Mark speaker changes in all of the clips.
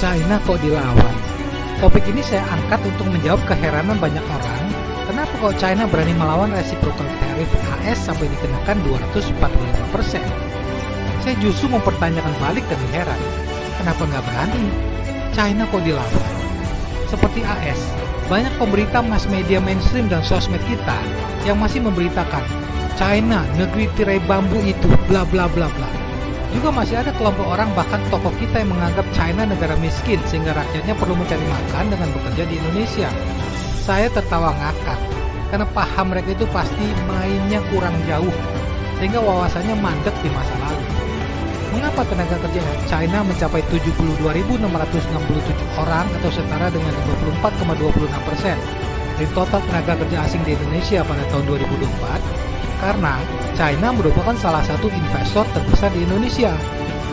Speaker 1: China kok dilawan? Topik ini saya angkat untuk menjawab keheranan banyak orang, kenapa kok China berani melawan reciprocal tariff AS sampai dikenakan 245%. Saya justru mempertanyakan balik dan heran, kenapa nggak berani? China kok dilawan? Seperti AS, banyak pemberita mass media mainstream dan sosmed kita yang masih memberitakan China, negeri tirai bambu itu, bla bla bla bla. Juga masih ada kelompok orang, bahkan tokoh kita, yang menganggap China negara miskin sehingga rakyatnya perlu mencari makan dengan bekerja di Indonesia. Saya tertawa ngakak, karena paham mereka itu pasti mainnya kurang jauh, sehingga wawasannya mandek di masa lalu. Mengapa tenaga kerja China mencapai 72.667 orang atau setara dengan 24,26% dari total tenaga kerja asing di Indonesia pada tahun 2024? Karena China merupakan salah satu investor terbesar di Indonesia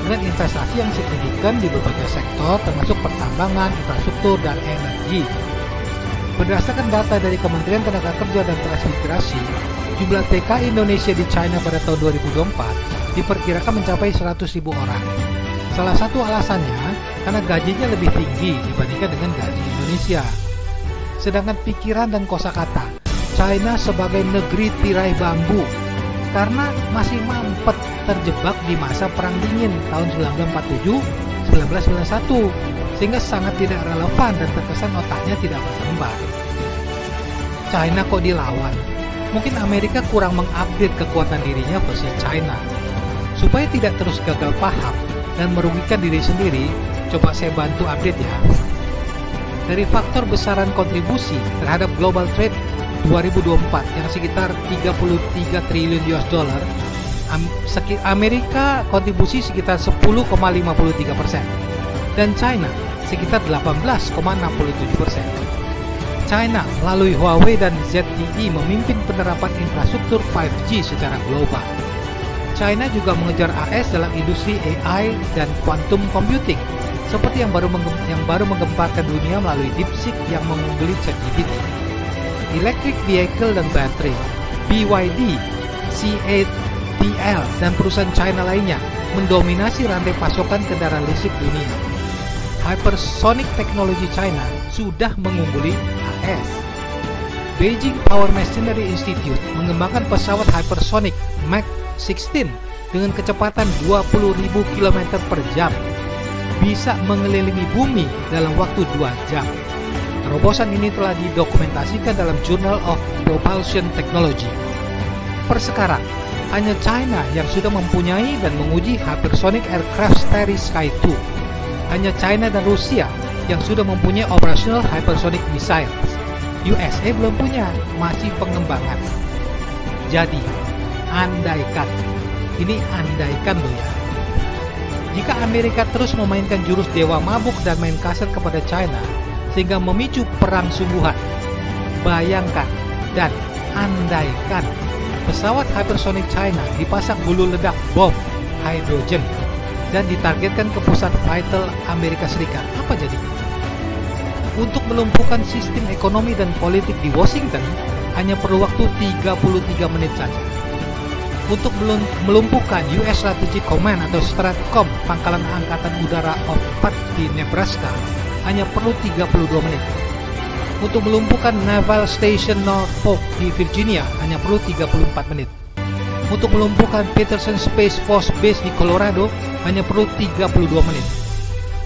Speaker 1: dengan investasi yang signifikan di berbagai sektor termasuk pertambangan, infrastruktur, dan energi. Berdasarkan data dari Kementerian Tenaga Kerja dan Transmigrasi, jumlah TKI Indonesia di China pada tahun 2024 diperkirakan mencapai 100.000 orang. Salah satu alasannya karena gajinya lebih tinggi dibandingkan dengan gaji Indonesia. Sedangkan pikiran dan kosakata China sebagai negeri tirai bambu karena masih mampet terjebak di masa Perang Dingin tahun 1947-1991 sehingga sangat tidak relevan dan terkesan otaknya tidak berkembang. China kok dilawan? Mungkin Amerika kurang mengupdate kekuatan dirinya versus China. Supaya tidak terus gagal paham dan merugikan diri sendiri, coba saya bantu update ya. Dari faktor besaran kontribusi terhadap global trade 2024 yang sekitar 33 triliun US dollar, Amerika kontribusi sekitar 10,53% dan China sekitar 18,67%. China melalui Huawei dan ZTE memimpin penerapan infrastruktur 5G secara global. China juga mengejar AS dalam industri AI dan quantum computing, seperti yang baru menggemparkan dunia melalui DeepSeek yang mengungguli ChatGPT. Electric Vehicle dan Battery, BYD, CATL, dan perusahaan China lainnya mendominasi rantai pasokan kendaraan listrik dunia. Hypersonic Technology China sudah mengungguli AS. Beijing Power Machinery Institute mengembangkan pesawat hypersonic Mach 16 dengan kecepatan 20.000 km per jam, bisa mengelilingi bumi dalam waktu 2 jam. Terobosan ini telah didokumentasikan dalam Journal of Propulsion Technology. Per sekarang, hanya China yang sudah mempunyai dan menguji hypersonic aircraft seri Sky 2. Hanya China dan Rusia yang sudah mempunyai operational hypersonic missiles. USA belum punya, masih pengembangan. Jadi, andaikan, ini andaikan loh ya, jika Amerika terus memainkan jurus dewa mabuk dan main kasar kepada China sehingga memicu perang sungguhan, bayangkan dan andaikan pesawat hypersonic China dipasang hulu ledak bom hidrogen dan ditargetkan ke pusat vital Amerika Serikat, apa jadi? Untuk melumpuhkan sistem ekonomi dan politik di Washington hanya perlu waktu 33 menit saja. Untuk melumpuhkan US Strategic Command atau Stratcom, pangkalan angkatan udara Offutt di Nebraska, hanya perlu 32 menit. Untuk melumpuhkan Naval Station Norfolk di Virginia, hanya perlu 34 menit. Untuk melumpuhkan Peterson Space Force Base di Colorado, hanya perlu 32 menit.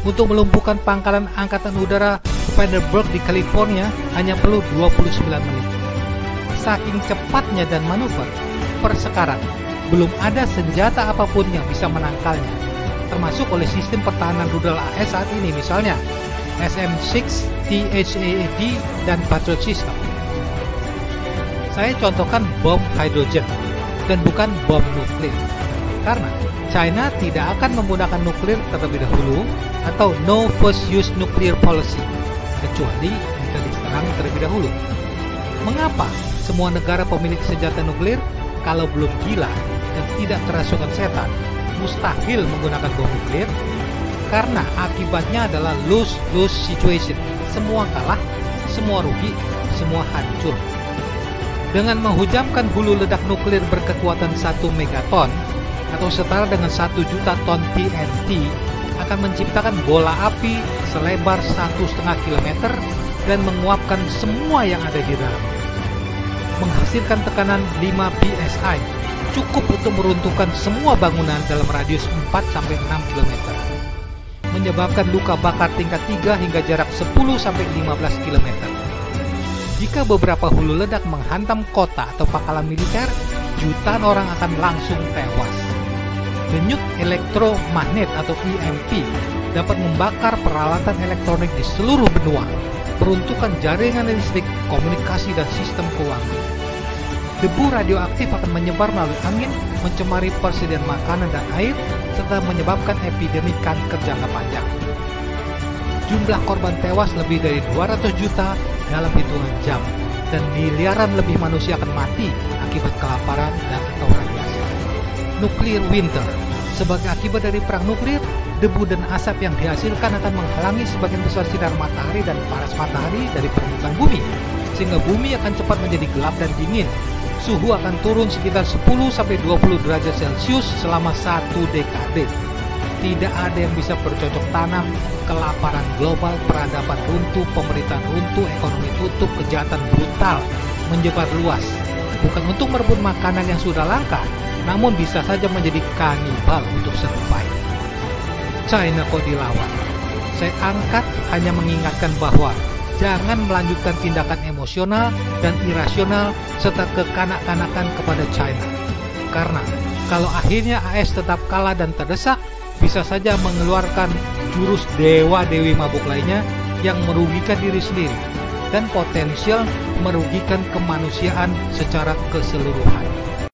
Speaker 1: Untuk melumpuhkan pangkalan angkatan udara Vandenberg di California, hanya perlu 29 menit. Saking cepatnya dan manuver, per sekarang belum ada senjata apapun yang bisa menangkalnya, termasuk oleh sistem pertahanan rudal AS saat ini, misalnya SM-6, THAAD, dan Patriot System. Saya contohkan bom hidrogen dan bukan bom nuklir, karena China tidak akan menggunakan nuklir terlebih dahulu atau no first use nuclear policy, kecuali jika diserang terlebih dahulu. Mengapa semua negara pemilik senjata nuklir, kalau belum gila dan tidak kerasukan setan, mustahil menggunakan bom nuklir? Karena akibatnya adalah lose-lose situation. Semua kalah, semua rugi, semua hancur. Dengan menghujamkan hulu ledak nuklir berkekuatan 1 megaton atau setara dengan 1 juta ton TNT, akan menciptakan bola api selebar 1,5 km dan menguapkan semua yang ada di dalamnya. Menghasilkan tekanan 5 psi, cukup untuk meruntuhkan semua bangunan dalam radius 4-6 km. Menyebabkan luka bakar tingkat 3 hingga jarak 10-15 km. Jika beberapa hulu ledak menghantam kota atau pangkalan militer, jutaan orang akan langsung tewas. Denyut elektromagnet atau EMP dapat membakar peralatan elektronik di seluruh benua, peruntukan jaringan listrik, komunikasi, dan sistem keuangan. Debu radioaktif akan menyebar melalui angin, mencemari persediaan makanan dan air, serta menyebabkan epidemi kanker jangka panjang. Jumlah korban tewas lebih dari 200 juta dalam hitungan jam, dan miliaran lebih manusia akan mati akibat kelaparan dan atau radiasi. Nuclear winter. Sebagai akibat dari perang nuklir, debu dan asap yang dihasilkan akan menghalangi sebagian besar sinar matahari dan panas matahari dari permukaan bumi, sehingga bumi akan cepat menjadi gelap dan dingin. Suhu akan turun sekitar 10-20 derajat Celcius selama 1 dekade. Tidak ada yang bisa bercocok tanam, kelaparan global, peradaban runtuh, pemerintahan runtuh, ekonomi tutup, kejahatan brutal menyebar luas. Bukan untuk merebut makanan yang sudah langka, namun bisa saja menjadi kanibal untuk survive. China kok dilawan? Saya angkat hanya mengingatkan bahwa jangan melanjutkan tindakan emosional dan irasional serta kekanak-kanakan kepada China. Karena kalau akhirnya AS tetap kalah dan terdesak, bisa saja mengeluarkan jurus dewa-dewi mabuk lainnya yang merugikan diri sendiri dan potensial merugikan kemanusiaan secara keseluruhan.